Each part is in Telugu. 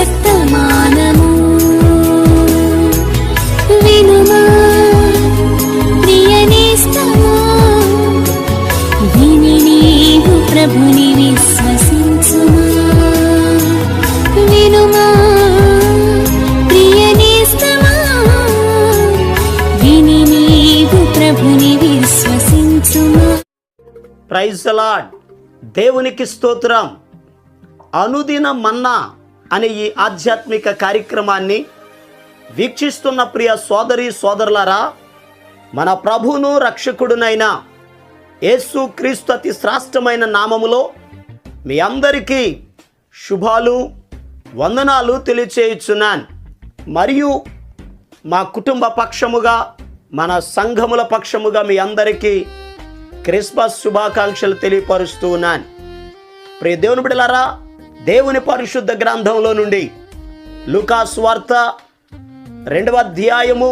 వర్తమానము వినుమా ప్రియ నేస్తమా, విని నీవు ప్రభుని విశ్వసించుమా. వినుమా ప్రియ నేస్తమా, విని నీవు ప్రభుని విశ్వసించుమా. Praise the lord. దేవునికి స్తోత్రం. అనుదిన మన్నా అనే ఈ ఆధ్యాత్మిక కార్యక్రమాన్ని వీక్షిస్తున్న ప్రియ సోదరి సోదరులారా, మన ప్రభువును రక్షకుడునైన యేసు క్రీస్తు అతి శ్రేష్టమైన నామములో మీ అందరికీ శుభాలు వందనాలు తెలియచేయుచున్నాను. మరియు మా కుటుంబ పక్షముగా మన సంఘముల పక్షముగా మీ అందరికీ క్రిస్మస్ శుభాకాంక్షలు తెలియపరుస్తూ ఉన్నాను. ప్రియ దేవుని బిడ్డలారా, దేవుని పరిశుద్ధ గ్రంథంలో నుండి లూకా సువార్త 2వ అధ్యాయము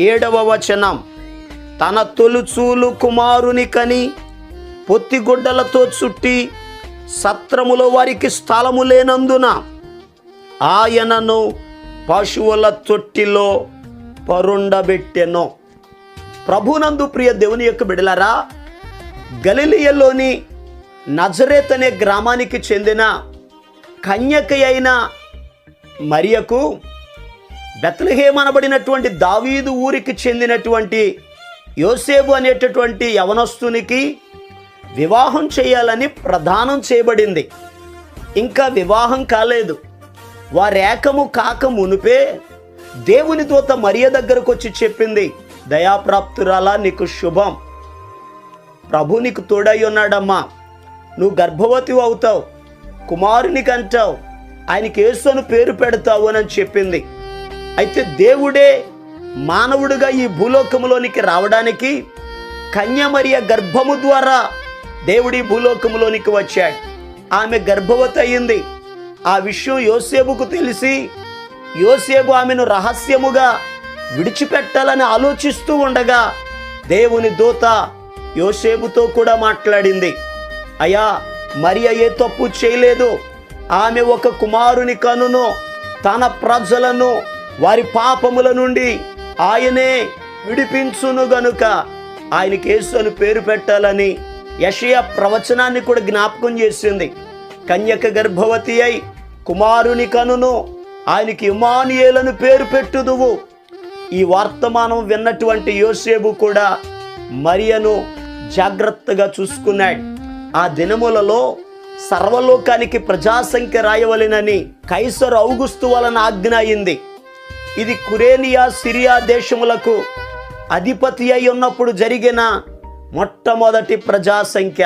7వ వచనం. తన తొలుచూలు కుమారుని కని పొత్తిగుడ్డలతో చుట్టి సత్రములో వారికి స్థలము లేనందున ఆయనను పశువుల తొట్టిలో పరుండబెట్టెను. ప్రభునందు ప్రియ దేవుని యొక్క బిడ్డలారా, గలిలయలోని నజరేత్ అనే గ్రామానికి చెందిన కన్యక అయిన మరియకు బెత్లెహేము అనబడినటువంటి దావీదు ఊరికి చెందినటువంటి యోసేపు అనేటటువంటి యవనస్తునికి వివాహం చేయాలని ప్రదానం చేయబడింది. ఇంకా వివాహం కాలేదు. వారేకము కాక మునిపే దేవుని దూత మరియ దగ్గరకు వచ్చి చెప్పింది, దయాప్రాప్తురాలా, నీకు శుభం, ప్రభు నీకు తోడై ఉన్నాడమ్మా, నువ్వు గర్భవతి అవుతావు, కుమారునికి అంటావు, ఆయనకి యేసు అని పేరు పెడతావు అని చెప్పింది. అయితే దేవుడే మానవుడిగా ఈ భూలోకములోనికి రావడానికి కన్యమరియ గర్భము ద్వారా దేవుడి భూలోకములోనికి వచ్చాడు. ఆమె గర్భవతి అయ్యింది. ఆ విషయం యోసేపుకు తెలిసి యోసేపు ఆమెను రహస్యముగా విడిచిపెట్టాలని ఆలోచిస్తూ ఉండగా దేవుని దూత యోసేపుతో కూడా మాట్లాడింది. అయ్యా, మరియ ఏ తప్పు చేయలేదు. ఆమె ఒక కుమారుని కనును, తన ప్రజలను వారి పాపముల నుండి ఆయనే విడిపించును గనుక ఆయనకి యేసు అని పేరు పెట్టాలని యెషయా ప్రవచనాన్ని కూడా జ్ఞాపకం చేసింది. కన్యక గర్భవతి అయి కుమారుని కనును, ఆయనకి ఇమ్మానుయేలను పేరు పెట్టుదువు. ఈ వర్తమానం విన్నటువంటి యోసేపు కూడా మరియను జాగ్రత్తగా చూసుకున్నాడు. ఆ దినములలో సర్వలోకానికి ప్రజాసంఖ్య రాయవలెనని కైసరు ఔగుస్తు వలన ఆజ్ఞ అయింది. ఇది కురేనియా సిరియా దేశములకు అధిపతి అయి ఉన్నప్పుడు జరిగిన మొట్టమొదటి ప్రజాసంఖ్య.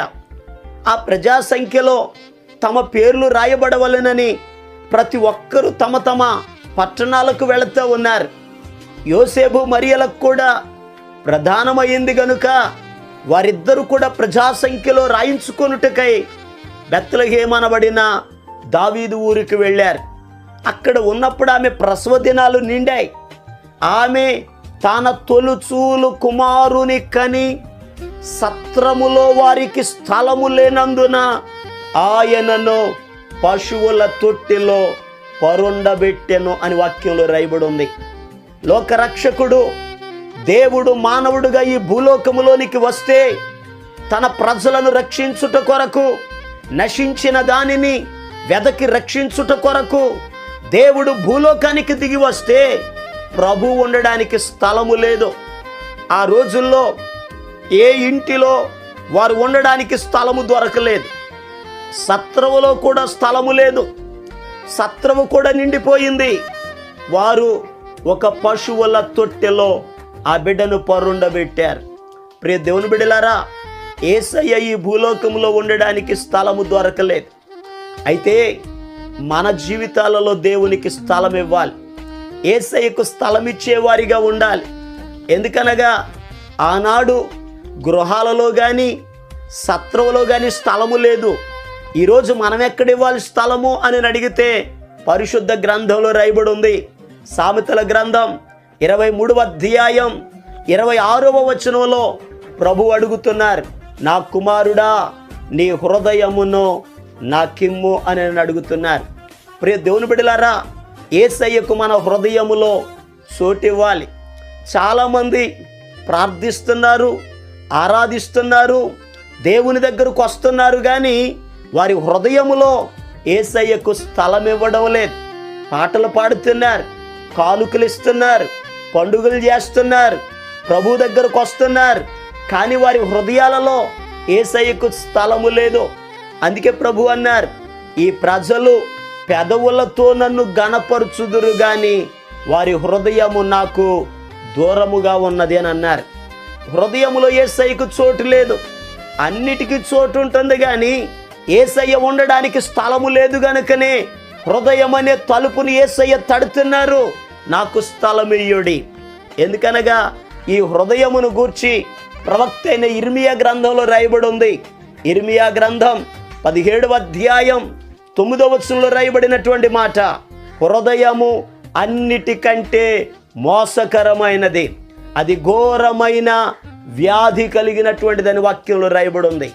ఆ ప్రజాసంఖ్యలో తమ పేర్లు రాయబడవలెనని ప్రతి ఒక్కరూ తమ తమ పట్టణాలకు వెళుతూ ఉన్నారు. యోసేపు మరియలకు కూడా ప్రధానమైంది గనుక వారిద్దరూ కూడా ప్రజాసంఖ్యలో రాయించుకొనుటకై బెత్లెహేము అనబడిన దావీదు ఊరికి వెళ్ళారు. అక్కడ ఉన్నప్పుడు ఆమె ప్రసవ దినాలు నిండాయి. ఆమె తన తొలుచూలు కుమారుని కని సత్రములో వారికి స్థలము లేనందున ఆయనను పశువుల తొట్టిలో పరుండబెట్టెను అని వాక్యంలో రాయబడి ఉంది. లోకరక్షకుడు దేవుడు మానవుడుగా ఈ భూలోకములోనికి వస్తే తన ప్రజలను రక్షించుట కొరకు, నశించిన దానిని వెదకి రక్షించుట కొరకు దేవుడు భూలోకానికి దిగి వస్తే ప్రభు ఉండడానికి స్థలము లేదు. ఆ రోజుల్లో ఏ ఇంటిలో వారు ఉండడానికి స్థలము దొరకలేదు. సత్రములో కూడా స్థలము లేదు. సత్రము కూడా నిండిపోయింది. వారు ఒక పశువుల తొట్టెలో ఆ బిడ్డను పరుండబెట్టారు. ప్రియ దేవుని బిడ్డలారా, యేసయ్య ఈ భూలోకంలో ఉండడానికి స్థలము దొరకలేదు. అయితే మన జీవితాలలో దేవునికి స్థలం ఇవ్వాలి. యేసయ్యకు స్థలం ఇచ్చేవారిగా ఉండాలి. ఎందుకనగా ఆనాడు గృహాలలో కానీ సత్రంలో కానీ స్థలము లేదు. ఈరోజు మనం ఎక్కడ ఇవ్వాలి స్థలము అని అడిగితే పరిశుద్ధ గ్రంథంలో రాయబడి ఉంది. సామెతల గ్రంథం 23వ అధ్యాయం 26వ వచనంలో ప్రభు అడుగుతున్నారు, నా కుమారుడా నీ హృదయమును నాకిమ్ము అని అడుగుతున్నారు. ప్రియ దేవుని బిడ్డలారా, యేసయ్యకు మన హృదయములో చోటివ్వాలి. చాలామంది ప్రార్థిస్తున్నారు, ఆరాధిస్తున్నారు, దేవుని దగ్గరకు వస్తున్నారు, కానీ వారి హృదయములో యేసయ్యకు స్థలం ఇవ్వడం లేదు. పాటలు పాడుతున్నారు, కానుకలు ఇస్తున్నారు, పండుగలు చేస్తున్నారు, ప్రభు దగ్గరకు వస్తున్నారు, కానీ వారి హృదయాలలో యేసయ్యకు స్థలము లేదు. అందుకే ప్రభు అన్నారు, ఈ ప్రజలు పెదవులతో నన్ను గణపరుచుదురు గాని వారి హృదయము నాకు దూరముగా ఉన్నది అని అన్నారు. హృదయములో యేసయ్యకు చోటు లేదు. అన్నిటికీ చోటు ఉంటుంది, కానీ యేసయ్య ఉండడానికి స్థలము లేదు గనుకనే హృదయం అనే తలుపుని యేసయ్య తడుతున్నారు, నాకు స్థలం ఇయ్యుడి. ఎందుకనగా ఈ హృదయమును గూర్చి ప్రవక్త అయిన ఇర్మియా గ్రంథంలో రాయబడి ఉంది. ఇర్మియా గ్రంథం 17వ అధ్యాయం 9వ వచనంలో రాయబడినటువంటి మాట, హృదయము అన్నిటికంటే మోసకరమైనది, అది ఘోరమైన వ్యాధి కలిగినటువంటిదని వాక్యంలో రాయబడి ఉంది.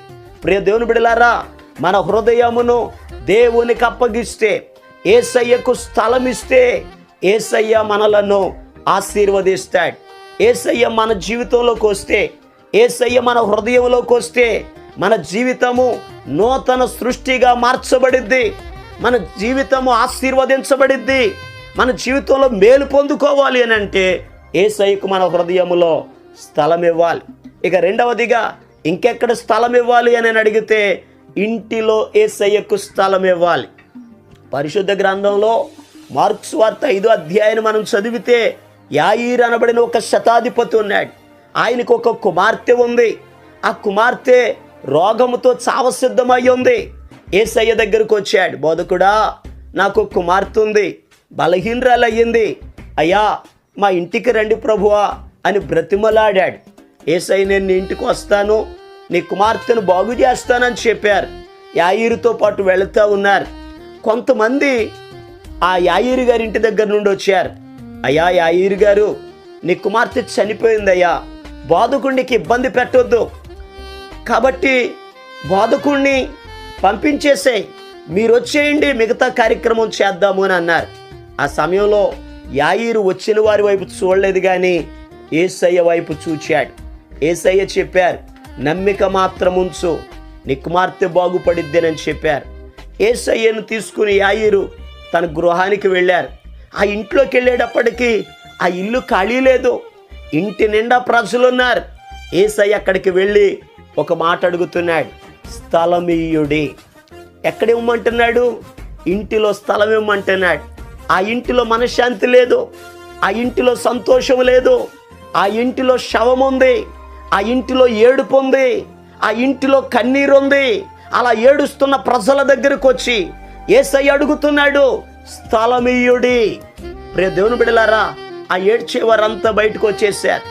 ప్రియ దేవుని బిడ్డలారా, మన హృదయమును దేవునికి అప్పగిస్తే, యేసయ్యకు స్థలం ఇస్తే, యేసయ్య మనలను ఆశీర్వదిస్తాడు. యేసయ్య మన జీవితంలోకి వస్తే, యేసయ్య మన హృదయంలోకి వస్తే, మన జీవితము నూతన సృష్టిగా మార్చబడిద్ది, మన జీవితము ఆశీర్వదించబడిద్ది. మన జీవితంలో మేలు పొందుకోవాలి అని అంటే యేసయ్యకు మన హృదయములో స్థలం ఇవ్వాలి. ఇక రెండవదిగా ఇంకెక్కడ స్థలం ఇవ్వాలి అని అడిగితే, ఇంటిలో యేసయ్యకు స్థలం ఇవ్వాలి. పరిశుద్ధ గ్రంథంలో మార్కు సువార్త 5వ అధ్యాయాన్ని మనం చదివితే, యాయీరు అనబడిన ఒక శతాధిపతి ఉన్నాడు. ఆయనకు ఒక కుమార్తె ఉంది. ఆ కుమార్తె రోగముతో చావసిద్ధమై ఉంది. యేసయ్య దగ్గరకు వచ్చాడు, బోధకుడా, నాకు కుమార్తె ఉంది, బలహీనరాలు అయ్యింది, అయ్యా మా ఇంటికి రండి ప్రభువా అని బ్రతిమలాడాడు. యేసయ్య, నేను నీ ఇంటికి వస్తాను, నీ కుమార్తెను బాగు చేస్తానని చెప్పారు. యాయీరుతో పాటు వెళుతూ ఉన్నారు. కొంతమంది ఆ యాయీరు గారి ఇంటి దగ్గర నుండి వచ్చారు. అయ్యా యాయీరు గారు, నీ కుమార్తె చనిపోయిందయ్యా, బోధకుడికి ఇబ్బంది పెట్టొద్దు, కాబట్టి బోధకుడిని పంపించేసే, మీరు వచ్చేయండి, మిగతా కార్యక్రమం చేద్దాము అని అన్నారు. ఆ సమయంలో యాయీరు వచ్చిన వారి వైపు చూడలేదు, కానీ యేసయ్య వైపు చూచాడు. యేసయ్య చెప్పారు, నమ్మిక మాత్రం ఉంచు, నీ కుమార్తె బాగుపడిద్దేనని చెప్పారు. యేసయ్యను తీసుకుని యాయీరు తన గృహానికి వెళ్ళారు. ఆ ఇంట్లోకి వెళ్ళేటప్పటికీ ఆ ఇల్లు ఖాళీ లేదు, ఇంటి నిండా ప్రజలున్నారు. యేసయ్య అక్కడికి వెళ్ళి ఒక మాట అడుగుతున్నాడు, స్థలమియ్యుడి. ఎక్కడ ఇవ్వమంటున్నాడు? ఇంటిలో స్థలం ఇవ్వమంటున్నాడు. ఆ ఇంటిలో మనశ్శాంతి లేదు, ఆ ఇంటిలో సంతోషం లేదు, ఆ ఇంటిలో శవం ఉంది, ఆ ఇంటిలో ఏడుపు ఉంది, ఆ ఇంటిలో కన్నీరు ఉంది. అలా ఏడుస్తున్న ప్రజల దగ్గరకు వచ్చి యేసయ్య అడుగుతున్నాడు, స్థలమియ్యుడి. ప్రియ దేవుని బిడ్డలారా, ఆ ఏడ్చేవారంతా బయటకు వచ్చేసారు.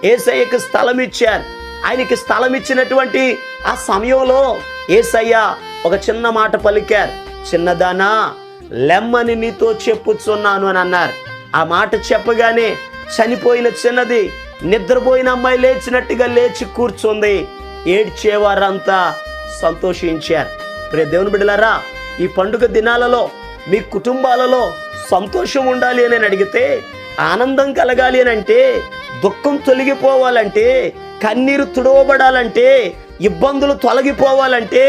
యేసయ్యకి స్థలం ఇచ్చారు. ఆయనకి స్థలం ఇచ్చినటువంటి ఆ సమయంలో యేసయ్య ఒక చిన్న మాట పలికారు, చిన్నదానా లెమ్మని నీతో చెప్పుచున్నాను అని అన్నారు. ఆ మాట చెప్పగానే చనిపోయిన చిన్నది నిద్రపోయిన అమ్మాయి లేచినట్టుగా లేచి కూర్చుంది. ఏడ్చేవారంతా సంతోషించారు. ప్రియ దేవుని బిడ్డలారా, ఈ పండుగ దినాలలో మీ కుటుంబాలలో సంతోషం ఉండాలి అని అడిగితే, ఆనందం కలగాలి అని అంటే, దుఃఖం తొలగిపోవాలంటే, కన్నీరు తుడవబడాలంటే, ఇబ్బందులు తొలగిపోవాలంటే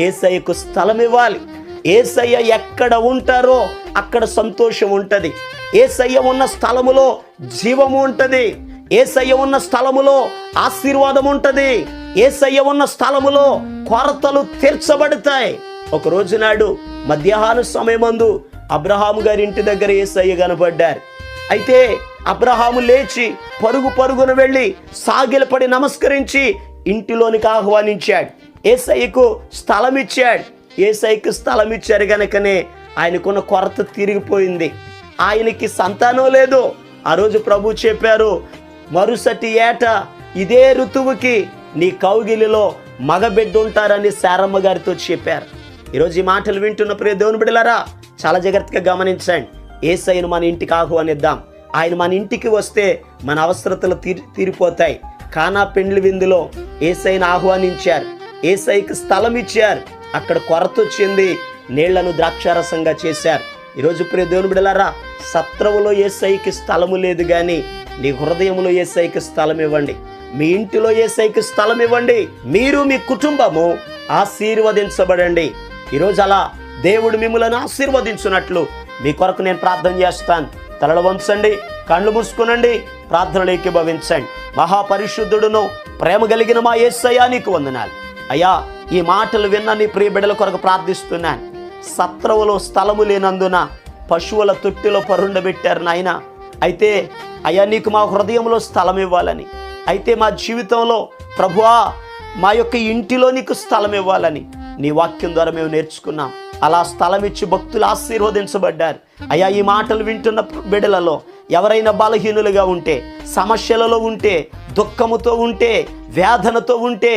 యేసయ్యకు స్థలం ఇవ్వాలి. యేసయ్య ఎక్కడ ఉంటారో అక్కడ సంతోషం ఉంటుంది. యేసయ్య ఉన్న స్థలములో జీవము ఉంటుంది. యేసయ్య ఉన్న స్థలములో ఆశీర్వాదం ఉంటుంది. యేసయ్య ఉన్న స్థలములో కొరతలు తీర్చబడతాయి. ఒక రోజు నాడు మధ్యాహ్న సమయమందు అబ్రహాము గారి ఇంటి దగ్గర యేసయ్య కనబడ్డారు. అయితే అబ్రహాము లేచి పరుగు పరుగున వెళ్ళి సాగిలపడి నమస్కరించి ఇంటిలోనికి ఆహ్వానించాడు. యేసయ్యకు స్థలం ఇచ్చాడు. యేసయ్యకు స్థలం ఇచ్చారు గనుకనే ఆయనకున్న కొరత తిరిగిపోయింది. ఆయనకి సంతానం లేదు. ఆ రోజు ప్రభు చెప్పారు, మరుసటి ఏట ఇదే ఋతువుకి నీ కౌగిలిలో మగబిడ్డ ఉంటారని శారమ్మ గారితో చెప్పారు. ఈరోజు ఈ మాటలు వింటున్న ప్రియ దేవుని బిడ్డలారా, చాలా జాగ్రత్తగా గమనించండి. యేసయ్యను మన ఇంటికి ఆహ్వానిద్దాం. ఆయన మన ఇంటికి వస్తే మన అవసరతలు తీరిపోతాయి. కానా పెండ్లి విందులో యేసయ్యను ఆహ్వానించారు. యేసయ్యకి స్థలం ఇచ్చారు. అక్కడ కొరత వచ్చింది, నీళ్లను ద్రాక్షారసంగా చేశారు. ఈరోజు ప్రియ దేవుని బిడ్డలారా, సత్రములో యేసయ్యకి స్థలము లేదు, కానీ నీ హృదయంలో యేసయ్యకి స్థలం ఇవ్వండి. మీ ఇంటిలో యేసయ్యకి స్థలం ఇవ్వండి. మీరు మీ కుటుంబము ఆశీర్వదించబడండి. ఈరోజు అలా దేవుడు మిమ్మల్ని ఆశీర్వదించున్నట్లు మీ కొరకు నేను ప్రార్థన చేస్తాను. తలలు వంచండి, కళ్ళు మూసుకునండి, ప్రార్థనలు ఏకీభవించండి. మహాపరిశుద్ధుడును ప్రేమ కలిగిన మా యేసయ్యా నీకు వందనాలు. అయ్యా, ఈ మాటలు విన్న నీ ప్రియ బిడ్డల కొరకు ప్రార్థిస్తున్నాను. సత్రవులో స్థలము లేనందున పశువుల తొట్టిలో పరుండబెట్టారు నాయన. అయితే అయ్యా, నీకు మా హృదయంలో స్థలం ఇవ్వాలని, అయితే మా జీవితంలో ప్రభువా మా యొక్క ఇంటిలో నీకు స్థలం ఇవ్వాలని నీ వాక్యం ద్వారా మేము నేర్చుకున్నాం. అలా స్థలం ఇచ్చి భక్తులు ఆశీర్వదించబడ్డారు. అయ్యా, ఈ మాటలు వింటున్న బిడ్డలలో ఎవరైనా బలహీనులుగా ఉంటే, సమస్యలలో ఉంటే, దుఃఖముతో ఉంటే, వేదనతో ఉంటే,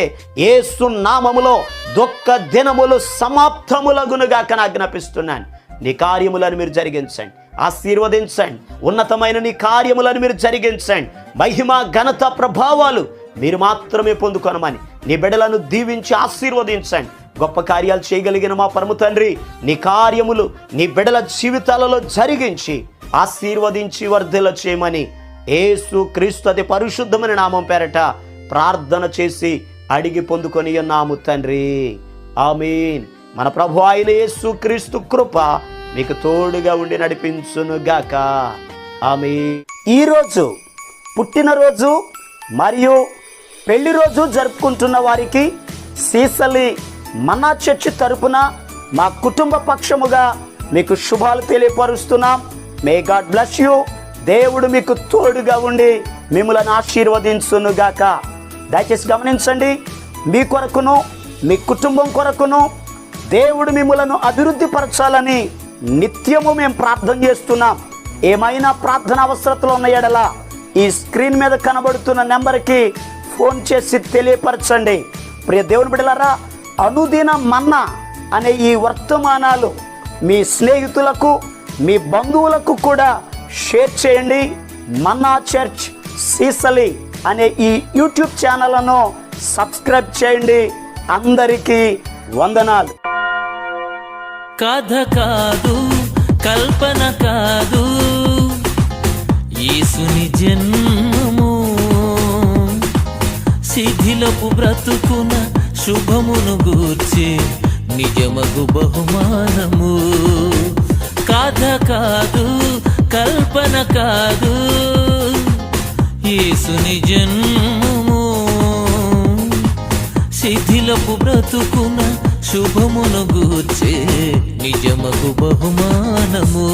యేసు నామములో దుఃఖ దినములు సమాప్తములగునుగాక ఆజ్ఞాపిస్తున్నాను. నీ కార్యములను మీరు జరిగించండి, ఆశీర్వదించండి. ఉన్నతమైన నీ కార్యములను మీరు జరిగించండి. మహిమ, ఘనత, ప్రభావాలు మీరు మాత్రమే పొందుకొనమని నీ బిడ్డలను దీవించి ఆశీర్వదించండి. గొప్ప కార్యాలు చేయగలిగిన మా పరమ తండ్రి, నీ కార్యములు నీ బిడ్డల జీవితాలలో జరిగించి ఆశీర్వదించి వర్ధిల్ల చేయమని యేసు క్రీస్తు అతి పరిశుద్ధమైన నామం పేరట ప్రార్థన చేసి అడిగి పొందుకొని ఉన్నాము తండ్రి. ఆమేన్. మన ప్రభు అయిన యేసు క్రీస్తు కృప మీకు తోడుగా ఉండి నడిపించునుగాక. ఆమేన్. ఈరోజు పుట్టినరోజు మరియు పెళ్లి రోజు జరుపుకుంటున్న వారికి సీసలి మన్నా చర్చి తరపున మా కుటుంబ పక్షముగా మీకు శుభాలు తెలియపరుస్తున్నాం. May God bless you. దేవుడు మీకు తోడుగా ఉండి మిమ్మల్ని ఆశీర్వదించునుగాక. దయచేసి గమనించండి, మీ కొరకును మీ కుటుంబం కొరకును దేవుడు మిమ్మలను అభివృద్ధి పరచాలని నిత్యము మేము ప్రార్థన చేస్తున్నాం. ఏమైనా ప్రార్థన అవసరతలు ఉన్న యెడల ఈ స్క్రీన్ మీద కనబడుతున్న నెంబర్కి ఫోన్ చేసి తెలియపరచండి. ప్రియ దేవుని బిడ్డలారా, అనుదిన మన్నా అనే ఈ వర్తమానాలు మీ స్నేహితులకు, మీ బంధువులకు కూడా షేర్ చేయండి. మన్నా చర్చ్ సీసలి అనే ఈ యూట్యూబ్ ఛానల్ను సబ్స్క్రైబ్ చేయండి. అందరికీ వందనాలు. కథ కాదు, కల్పన కాదు, యేసుని జన్మము శిథిలపు బ్రతుకున శుభమును గూర్చే నిజమగు బహుమానము. కథ కాదు, కల్పన కాదు, యేసుని జన్మము శిథిలపు బ్రతుకున శుభమును గూర్చే నిజమగు బహుమానము.